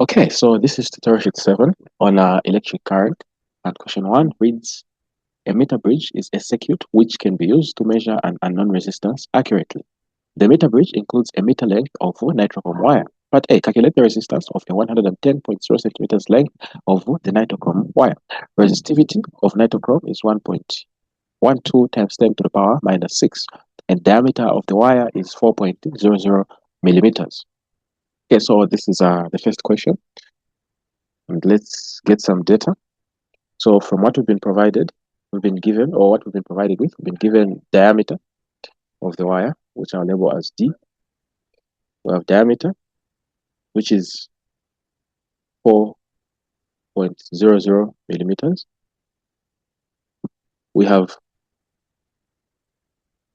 Okay, so this is tutorial sheet 7 on electric current, and question 1 reads, a meter bridge is a circuit which can be used to measure an unknown resistance accurately. The meter bridge includes a meter length of nitrochrome wire. Part A, calculate the resistance of a 110.0 centimeters length of the nitrochrome wire. Resistivity of nitrochrome is 1.12 times 10 to the power minus 6, and diameter of the wire is 4.00 millimeters. Okay, so this is the first question. And let's get some data. So from what we've been provided, we've been given, or what we've been provided with, we've been given diameter of the wire, which I'll label as D. We have diameter, which is 4.00 millimeters. We have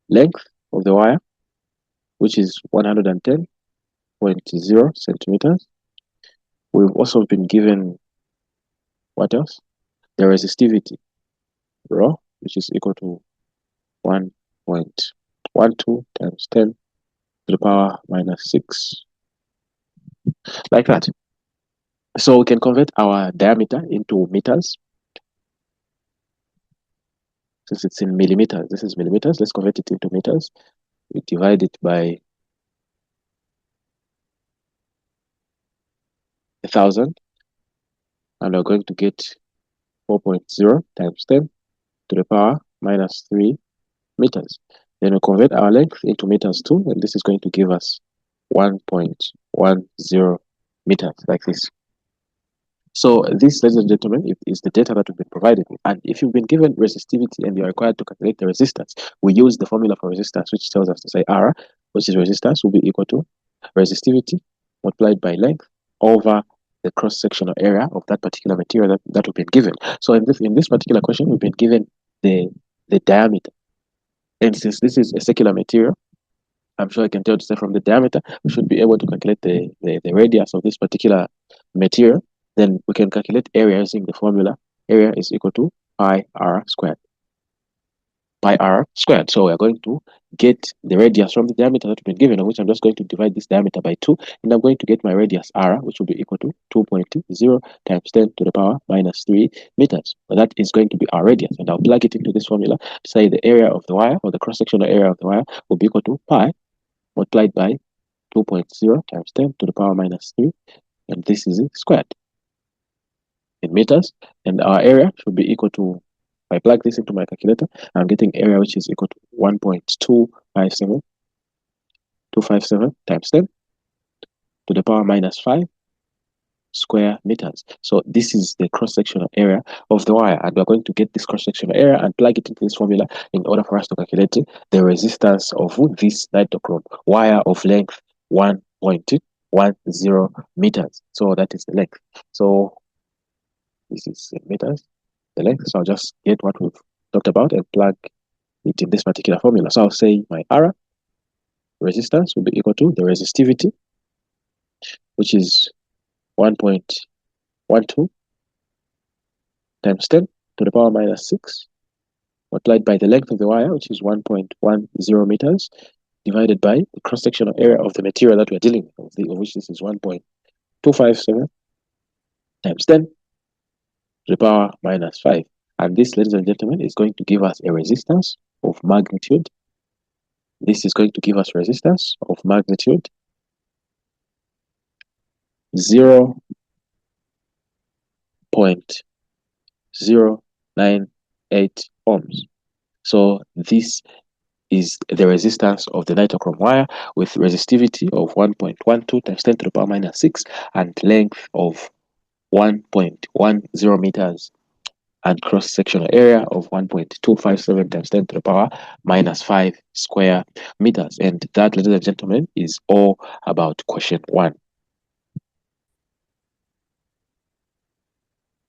length of the wire, which is 110.0 centimeters. We've also been given, what else? The resistivity, rho, which is equal to 1.12 times 10 to the power minus 6, like that. So we can convert our diameter into meters. Since it's in millimeters, this is millimeters, let's convert it into meters. We divide it by 1,000, and we're going to get 4.0 times 10 to the power minus 3 meters. Then we convert our length into meters too, and this is going to give us 1.10 meters, like this. So this, ladies and gentlemen, is the data that we've been provided with. And if you've been given resistivity and you're required to calculate the resistance, we use the formula for resistance, which tells us to say R, which is resistance, will be equal to resistivity multiplied by length over the cross-sectional area of that particular material that we've been given. So in this particular question, we've been given the diameter. And since this is a circular material, I'm sure I can tell to say from the diameter, we should be able to calculate the radius of this particular material. Then we can calculate area using the formula. Area is equal to pi r squared. Pi r squared. So we're going to get the radius from the diameter that we've been given, of which I'm just going to divide this diameter by 2, and I'm going to get my radius r, which will be equal to 2.0 times 10 to the power minus 3 meters. So that is going to be our radius, and I'll plug it into this formula to say the area of the wire, or the cross-sectional area of the wire, will be equal to pi multiplied by 2.0 times 10 to the power minus 3, and this is squared in meters. And our area should be equal to, if I plug this into my calculator, I'm getting area which is equal to 1.257 times 10 to the power minus 5 square meters. So this is the cross-sectional area of the wire, and we're going to get this cross-sectional area and plug it into this formula in order for us to calculate the resistance of this nitrochrome wire of length 1.10 meters. So that is the length. So this is meters, the length. So I'll just get what we've talked about and plug it in this particular formula. So I'll say my R, resistance, will be equal to the resistivity, which is 1.12 times 10 to the power minus 6, multiplied by the length of the wire, which is 1.10 meters, divided by the cross-sectional area of the material that we're dealing with, of which this is 1.257 times 10 to the power minus 5. And this, ladies and gentlemen, is going to give us a resistance of magnitude. This is going to give us resistance of magnitude 0.098 ohms. So this is the resistance of the nitrochrome wire with resistivity of 1.12 times 10 to the power minus 6 and length of 1.10 meters and cross-sectional area of 1.257 times 10 to the power minus 5 square meters. And that, ladies and gentlemen, is all about question 1.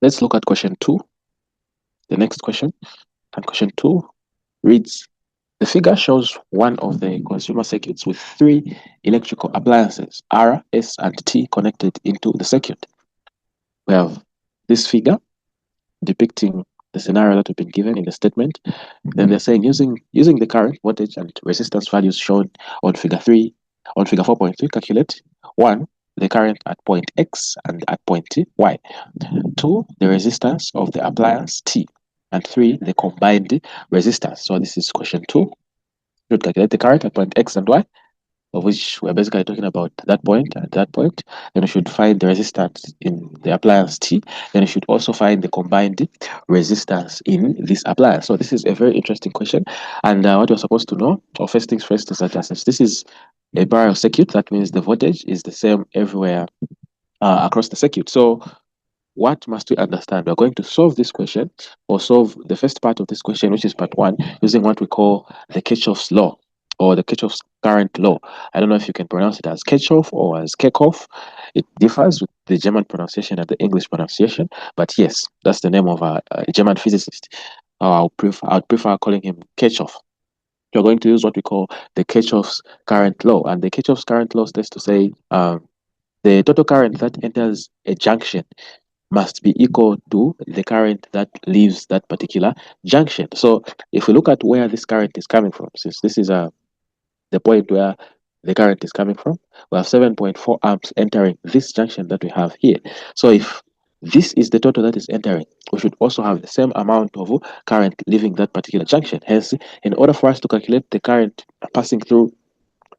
Let's look at question 2, the next question. And question 2 reads, the figure shows one of the consumer circuits with 3 electrical appliances, R, S, and T, connected into the circuit. We have this figure depicting the scenario that we've been given in the statement. Then they're saying using the current, voltage, and resistance values shown on figure 4.3, calculate 1, the current at point X and at point Y. 2, the resistance of the appliance T. And 3, the combined resistance. So this is question 2. You should calculate the current at point X and Y, of which we're basically talking about that point and that point. Then you should find the resistance in the appliance T. Then you should also find the combined resistance in this appliance. So this is a very interesting question. And what you're supposed to know, or first things first, is that since this is a parallel circuit, that means the voltage is the same everywhere across the circuit. So what must we understand? We're going to solve this question, or solve the first part of this question, which is part 1, using what we call the Kirchhoff's law, or the Kirchhoff's current law. I don't know if you can pronounce it as Kirchhoff or as Kirchhoff. It differs with the German pronunciation and the English pronunciation, but yes, that's the name of a German physicist. I'd prefer calling him Kirchhoff. You're going to use what we call the Kirchhoff's current law, and the Kirchhoff's current law states to say the total current that enters a junction must be equal to the current that leaves that particular junction. So if we look at where this current is coming from, since this is the point where the current is coming from, we have 7.4 amps entering this junction that we have here. So if this is the total that is entering, we should also have the same amount of current leaving that particular junction. Hence, in order for us to calculate the current passing through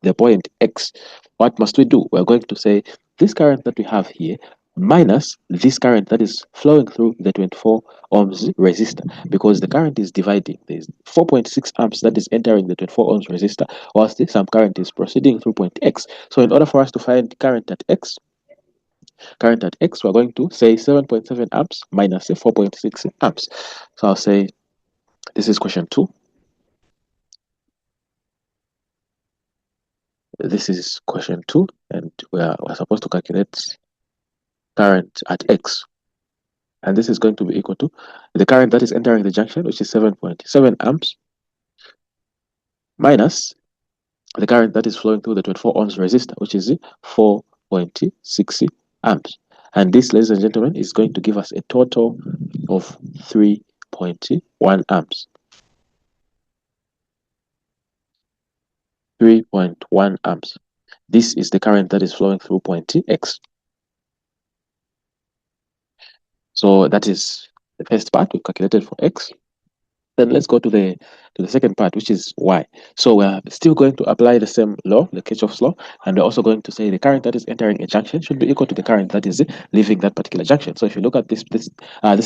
the point X, what must we do? We're going to say this current that we have here minus this current that is flowing through the 24 ohms resistor, because the current is dividing. There's 4.6 amps that is entering the 24 ohms resistor, whilst some current is proceeding through point X. So in order for us to find current at X, we're going to say 7.7 amps minus 4.6 amps. So I'll say this is question 2. This is question 2, and we're supposed to calculate current at X. And this is going to be equal to the current that is entering the junction, which is 7.7 amps, minus the current that is flowing through the 24 ohms resistor, which is 4.6 amps. And this, ladies and gentlemen, is going to give us a total of 3.1 amps. 3.1 amps. This is the current that is flowing through point X. So that is the first part we calculated for X. Then let's go to the second part, which is Y. So we're still going to apply the same law, the Kirchhoff's law, and we're also going to say the current that is entering a junction should be equal to the current that is leaving that particular junction. So if you look at this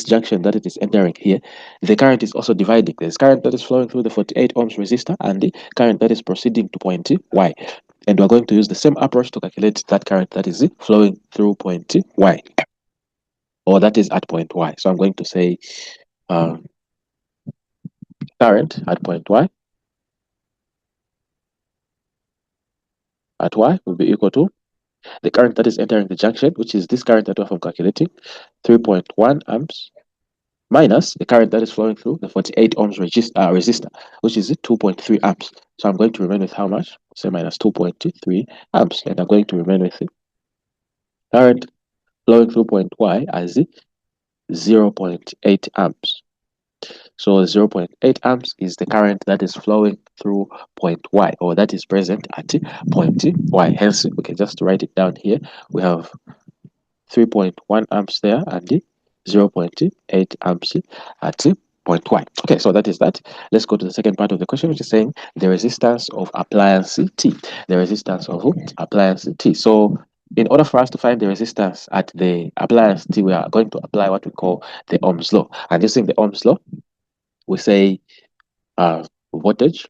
junction that it is entering here, the current is also dividing. There's current that is flowing through the 48 ohms resistor and the current that is proceeding to point Y. And we're going to use the same approach to calculate that current that is flowing through point Y, or that is at point Y. So I'm going to say current at point Y will be equal to the current that is entering the junction, which is this current that we have calculating, 3.1 amps, minus the current that is flowing through the 48 ohms resistor, which is 2.3 amps. So I'm going to remain with how much? Say minus 2.3 amps, and I'm going to remain with the current flowing through point Y as 0.8 amps. So 0.8 amps is the current that is flowing through point Y, or that is present at point Y. Hence, we can just write it down here. We have 3.1 amps there and 0.8 amps at point Y. Okay, so that is that. Let's go to the second part of the question, which is saying the resistance of appliance T. The resistance of appliance T. So in order for us to find the resistance at the appliance T, we are going to apply what we call the Ohm's law. And using the Ohm's law, we say voltage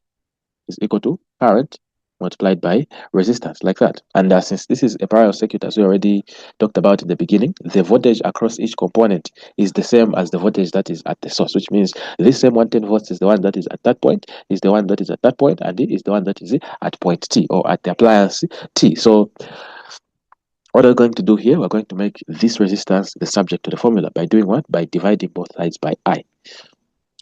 is equal to current multiplied by resistance, like that. And since this is a parallel circuit, as we already talked about in the beginning, the voltage across each component is the same as the voltage that is at the source, which means this same 110 volts is the one that is at that point, is the one that is at that point, and it is the one that is at point T, or at the appliance T. So what we're going to do here, we're going to make this resistance the subject to the formula by doing what? By dividing both sides by I.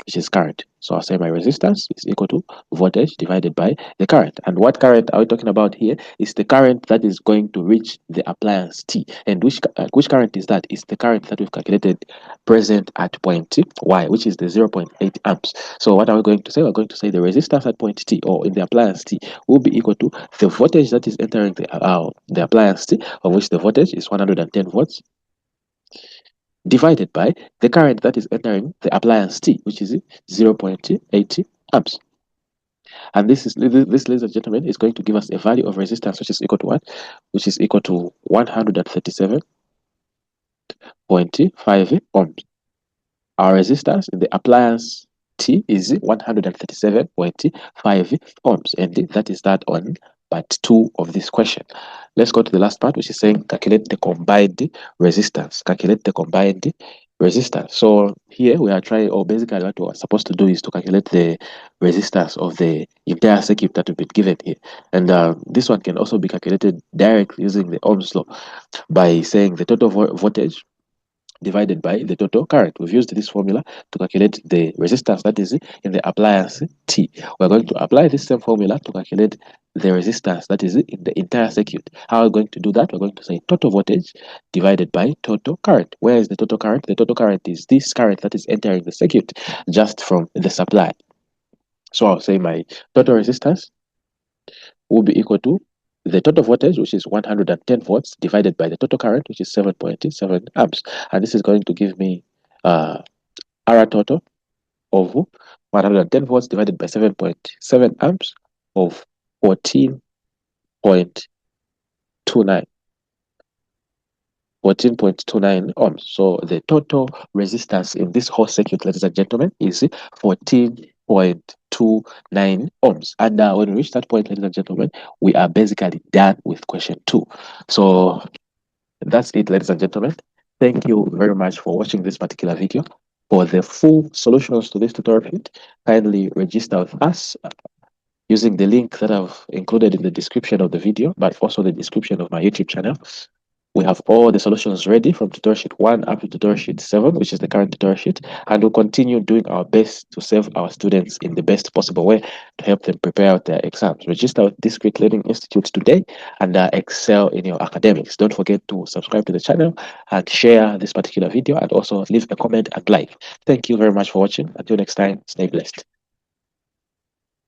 which is current. So I'll say my resistance is equal to voltage divided by the current. And what current are we talking about here? Is the current that is going to reach the appliance T. And which current is that? It's the current that we've calculated present at point T, Y, which is the 0.8 amps. So what are we going to say? We're going to say the resistance at point T, or in the appliance T, will be equal to the voltage that is entering the appliance T, of which the voltage is 110 volts, divided by the current that is entering the appliance T, which is 0.80 amps. And this, ladies and gentlemen, is going to give us a value of resistance which is equal to what? Which is equal to 137.5 ohms. Our resistance in the appliance T is 137.5 ohms, and that is that on part 2 of this question. Let's go to the last part, which is saying calculate the combined resistance. Calculate the combined resistance. So here we are trying, or basically what we're supposed to do is to calculate the resistance of the entire circuit that we've been given here. And this one can also be calculated directly using the Ohm's law by saying the total voltage divided by the total current. We've used this formula to calculate the resistance that is in the appliance T. We're going to apply this same formula to calculate the resistance that is in the entire circuit. How are we going to do that? We're going to say total voltage divided by total current. Where is the total current? The total current is this current that is entering the circuit just from the supply. So I'll say my total resistance will be equal to the total voltage, which is 110 volts, divided by the total current, which is 7.7 amps. And this is going to give me R total of 110 volts divided by 7.7 amps of 14.29. 14.29 ohms. So the total resistance in this whole circuit, ladies and gentlemen, is 14.29 ohms. And when we reach that point, ladies and gentlemen, we are basically done with question 2. So that's it, ladies and gentlemen. Thank you very much for watching this particular video. For the full solutions to this tutorial sheet, kindly register with us using the link that I've included in the description of the video, but also the description of my YouTube channel. We have all the solutions ready from tutorial sheet 1 up to tutorial sheet 7, which is the current tutorial sheet, and we'll continue doing our best to serve our students in the best possible way to help them prepare out their exams. Register with Discrete Learning Institute today and excel in your academics. Don't forget to subscribe to the channel and share this particular video, and also leave a comment and like. Thank you very much for watching. Until next time, stay blessed.